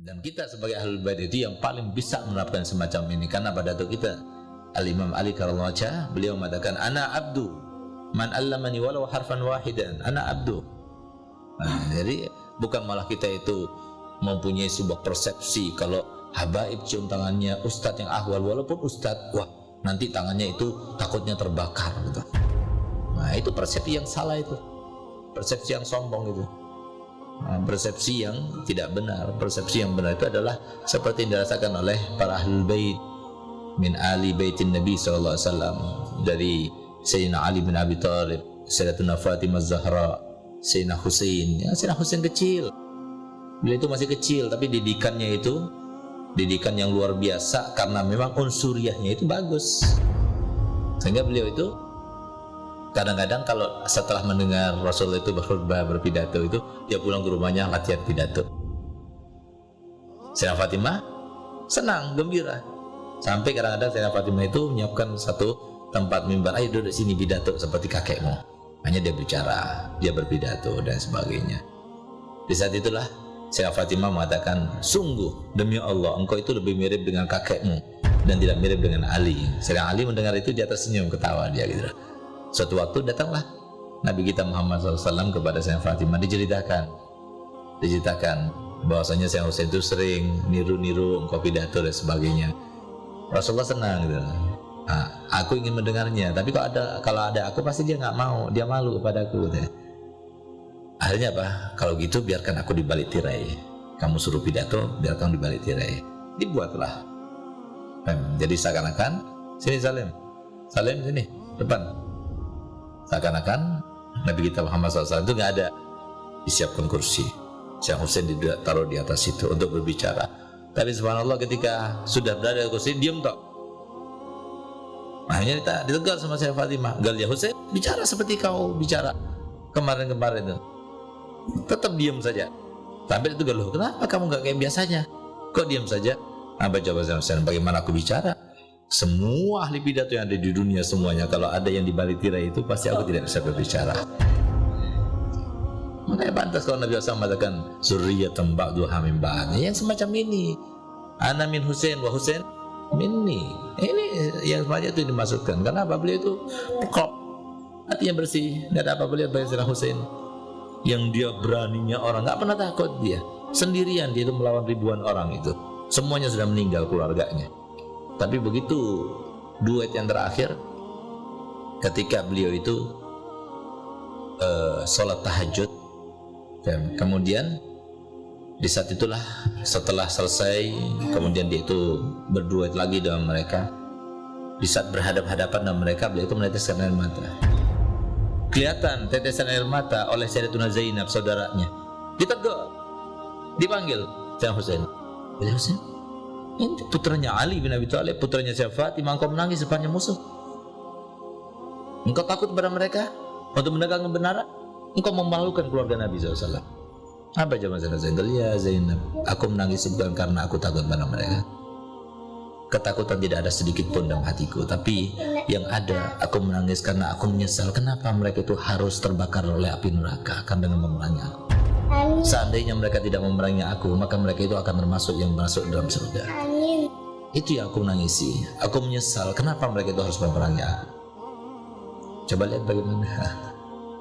Dan kita sebagai ahlul bait itu yang paling bisa menerapkan semacam ini, karena pada datuk kita Al-Imam Ali karramallahu wajhah, beliau mengatakan ana abdu man allamani walau harfan wahidan, ana abdu. Jadi bukan malah kita itu mempunyai sebuah persepsi kalau habaib cium tangannya ustadz yang ahwal, walaupun ustadz, wah nanti tangannya itu takutnya terbakar gitu. Nah itu persepsi yang salah, itu persepsi yang sombong itu. Persepsi yang tidak benar. Persepsi yang benar itu adalah seperti yang dirasakan oleh para ahlul bait min ali baitin Nabi sallallahu alaihi wasallam, dari Sayyidina Ali bin Abi Thalib, Sayyidatuna Fatimah Zahra, Sayyidina Husain. Ya, Sayyidina Husain kecil, beliau itu masih kecil, tapi didikannya itu didikan yang luar biasa karena memang unsuriahnya itu bagus, sehingga beliau itu kadang-kadang kalau setelah mendengar Rasul itu berkhutbah, berpidato, itu dia pulang ke rumahnya latihan pidato. Sayyidah Fatimah senang, gembira, sampai kadang-kadang Sayyidah Fatimah itu menyiapkan satu tempat mimbar, ayo duduk sini pidato seperti kakekmu. Hanya dia bicara, dia berpidato dan sebagainya. Di saat itulah Sayyidah Fatimah mengatakan, sungguh demi Allah engkau itu lebih mirip dengan kakekmu dan tidak mirip dengan Ali. Sayyidah Ali mendengar itu dia tersenyum, ketawa dia gitu. Suatu waktu datanglah Nabi kita Muhammad SAW kepada Sayyidah Fatimah, diceritakan bahwasanya Sayyidina Husain itu sering niru-niru engkau pidato dan sebagainya. Rasulullah senang gitu. Nah, aku ingin mendengarnya, tapi kalau ada aku pasti dia nggak mau, dia malu kepadaku gitu. Akhirnya apa? Kalau gitu biarkan aku di balik tirai. Kamu suruh pidato, biarkan di balik tirai. Dibuatlah. Jadi seakan-akan sini Salim sini depan. Seakan-akan Nabi kita Muhammad SAW itu nggak ada, disiapkan kursi, Syekh Husain ditaruh di atas itu untuk berbicara. Tapi subhanallah ketika sudah berada di kursi, diam tok. Akhirnya kita ditegur sama Syekh Fatimah, Galia Husain bicara seperti kau bicara kemarin-kemarin itu, tetap diam saja. Sampai itu galuh, kenapa kamu nggak kayak biasanya? Kok diam saja? Apa jawab Syekh Husain? Bagaimana aku bicara? Semua ahli pidato yang ada di dunia semuanya, kalau ada yang di balik tirai itu pasti aku tidak bisa berbicara. Makanya pantas kalau Nabi SAW mengatakan zurriyatan ba'duha min ba'd, yang semacam ini. Ana min Husain wa Husain minni. Ini yang semacam itu dimaksudkan. Kenapa? Beliau itu pekok, hatinya bersih, tidak ada apa beliau bagi Sayyidina Husain, yang dia beraninya orang, nggak pernah takut dia. Sendirian dia itu melawan ribuan orang itu. Semuanya sudah meninggal keluarganya. Tapi begitu duet yang terakhir, ketika beliau itu sholat tahajud, dan kemudian di saat itulah setelah selesai, kemudian dia itu berduet lagi dengan mereka. Di saat berhadap-hadapan dengan mereka, beliau itu meneteskan air mata. Kelihatan tetesan air mata oleh Sayyidatuna Zainab, saudaranya. Ditegur, dipanggil Sayyidina Husain. Sayyidina Husain, ini putranya Ali bin Abi Thalib, putranya Sayyidah Fatimah, engkau menangis depannya musuh. Engkau takut kepada mereka untuk menegakkan kebenaran. Engkau memalukan keluarga Nabi SAW. Apa jawaban Zainab? Ya Zainab, aku menangis bukan karena aku takut pada mereka. Ketakutan tidak ada sedikit pun dalam hatiku, tapi yang ada aku menangis karena aku menyesal kenapa mereka itu harus terbakar oleh api neraka akan dengan memerangi aku. Seandainya mereka tidak memerangi aku, maka mereka itu akan termasuk yang masuk dalam surga. Itu yang aku menangisi. Aku menyesal kenapa mereka itu harus memerangi aku. Coba lihat bagaimana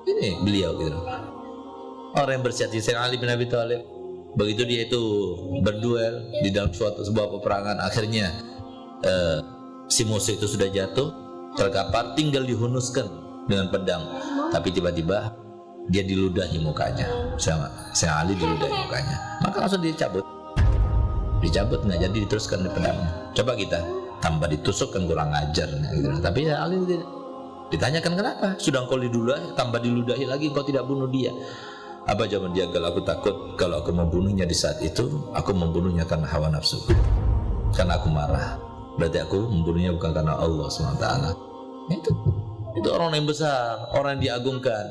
ini beliau gitu. Orang yang bersihat Sayyidina Ali bin Abi Thalib, begitu dia itu berduel di dalam sebuah peperangan, akhirnya si musuh itu sudah jatuh, terkapar, tinggal dihunuskan dengan pedang, tapi tiba-tiba dia diludahi mukanya, Sayyidina Ali diludahi mukanya, maka langsung dicabut nggak jadi diteruskan di pedangnya. Coba kita tambah ditusuk kan kurang ajar gitu. Tapi Sayyidina Ali ditanyakan kenapa sudah engkau diludahi, tambah diludahi lagi, kau tidak bunuh dia. Apa jawaban dia? Kalau aku takut kalau aku membunuhnya di saat itu, aku membunuhnya karena hawa nafsu, karena aku marah. Berarti aku membunuhnya bukan karena Allah SWT. Itu orang yang besar, orang yang diagungkan,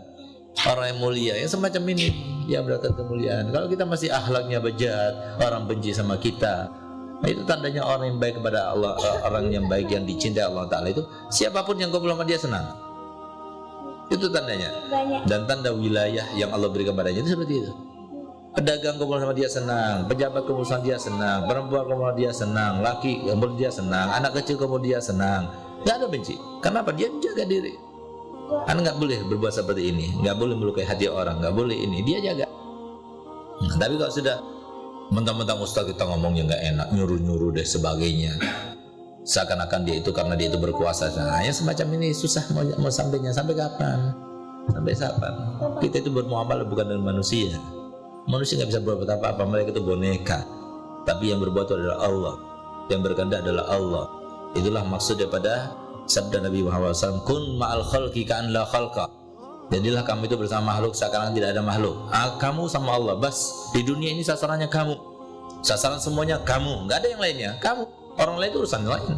orang yang mulia, yang semacam ini yang mendapat kemuliaan. Kalau kita masih akhlaknya bejat, orang benci sama kita, nah itu tandanya orang yang baik kepada Allah, orang yang baik yang dicintai Allah Ta'ala itu siapapun yang ngobrol sama dia senang. Itu tandanya. Dan tanda wilayah yang Allah beri kepadanya itu seperti itu. Pedagang kumpul sama dia senang, pejabat kumpul sama dia senang, perempuan kumpul sama dia senang, laki kumpul dia senang, anak kecil kumpul dia senang. Nggak ada benci. Kenapa? Dia menjaga diri. Anda nggak boleh berbuat seperti ini, nggak boleh melukai hati orang, nggak boleh ini. Dia jaga. Nah, tapi kalau sudah mentang-mentang ustaz kita ngomongnya nggak enak, nyuruh-nyuruh dan sebagainya, seakan-akan dia itu karena dia itu berkuasa. Nah, yang semacam ini susah mau sampainya. Sampai kapan? Sampai kapan? Kita itu bermuamalah bukan dengan manusia. Manusia nggak bisa berbuat apa-apa, mereka itu boneka. Tapi yang berbuat itu adalah Allah, yang berkehendak adalah Allah. Itulah maksud daripada sabda Nabi Muhammad SAW, kun ma'al khalqi ka'an la khalqa. Jadilah kamu itu bersama makhluk seakan tidak ada makhluk. Kamu sama Allah, bas. Di dunia ini sasarannya kamu, sasaran semuanya kamu, nggak ada yang lainnya. Kamu, orang lain itu urusan lain.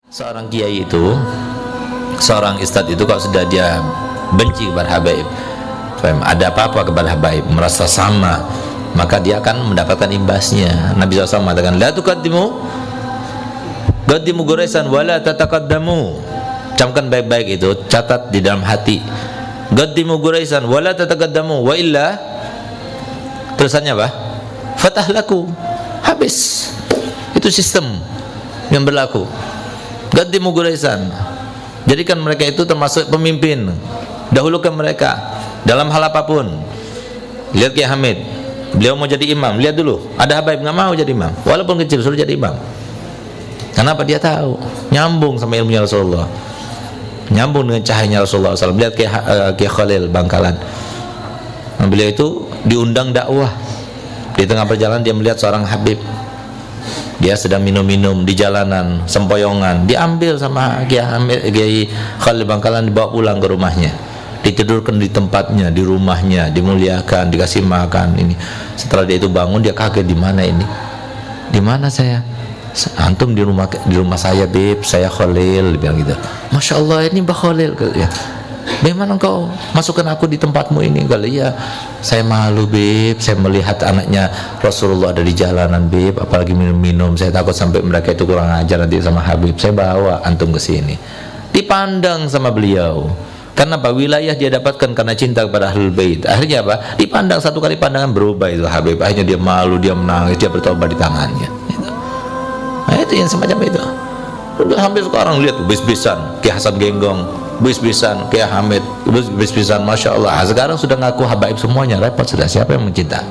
Seorang kiai itu, seorang ustadz itu kalau sudah dia benci kepada habaib, ada apa-apa kepada habaib, merasa sama, maka dia akan mendapatkan imbasnya. Nabi SAW mengatakan, la tuqaddimu Quraisan wala tataqaddamu. Camkan baik-baik itu, catat di dalam hati. Qaddimu Quraisan wala tataqaddamu wa illa, terusannya apa? Fatah laku. Habis. Itu sistem yang berlaku. Qaddimu Quraisan. Jadikan mereka itu termasuk pemimpin. Dahulukan mereka dalam hal apapun. Lihat Kiai Hamid, beliau mau jadi imam, lihat dulu. Ada habaib nggak mau jadi imam, walaupun kecil suruh jadi imam. Kenapa? Dia tahu nyambung sama ilmunya Rasulullah, nyambung dengan cahayanya Rasulullah SAW. Lihat Kiai Khalil Bangkalan, beliau itu diundang dakwah. Di tengah perjalanan dia melihat seorang habib, dia sedang minum-minum di jalanan, sempoyongan, diambil sama Kiai Khalil Bangkalan, dibawa pulang ke rumahnya, ditidurkan di tempatnya, di rumahnya, dimuliakan, dikasih makan. Ini setelah dia itu bangun, dia kaget, di mana ini? Di mana saya? Antum di rumah saya, Bib, saya Khalil, dia bilang gitu. Masya Allah, ini Mbak Khalil, ya. Bagaimana engkau masukkan aku di tempatmu ini? Kali ya, saya malu, Bib, saya melihat anaknya Rasulullah ada di jalanan, Bib, apalagi minum-minum, saya takut sampai mereka itu kurang ajar nanti sama Habib, saya bawa antum ke sini. Dipandang sama beliau. Karena apa? Wilayah dia dapatkan karena cinta kepada Ahlul Bait. Akhirnya apa? Dipandang, satu kali pandangan berubah itu Habib. Akhirnya dia malu, dia menangis, dia bertobat di tangannya. Gitu. Nah, itu yang semacam itu. Udah hampir sekarang lihat bis-bisan Kiai Hasan Genggong, bis-bisan Kiai Hamid, bis-bisan, Masya Allah. Sekarang sudah ngaku habaib semuanya, repot sudah. Siapa yang mencinta?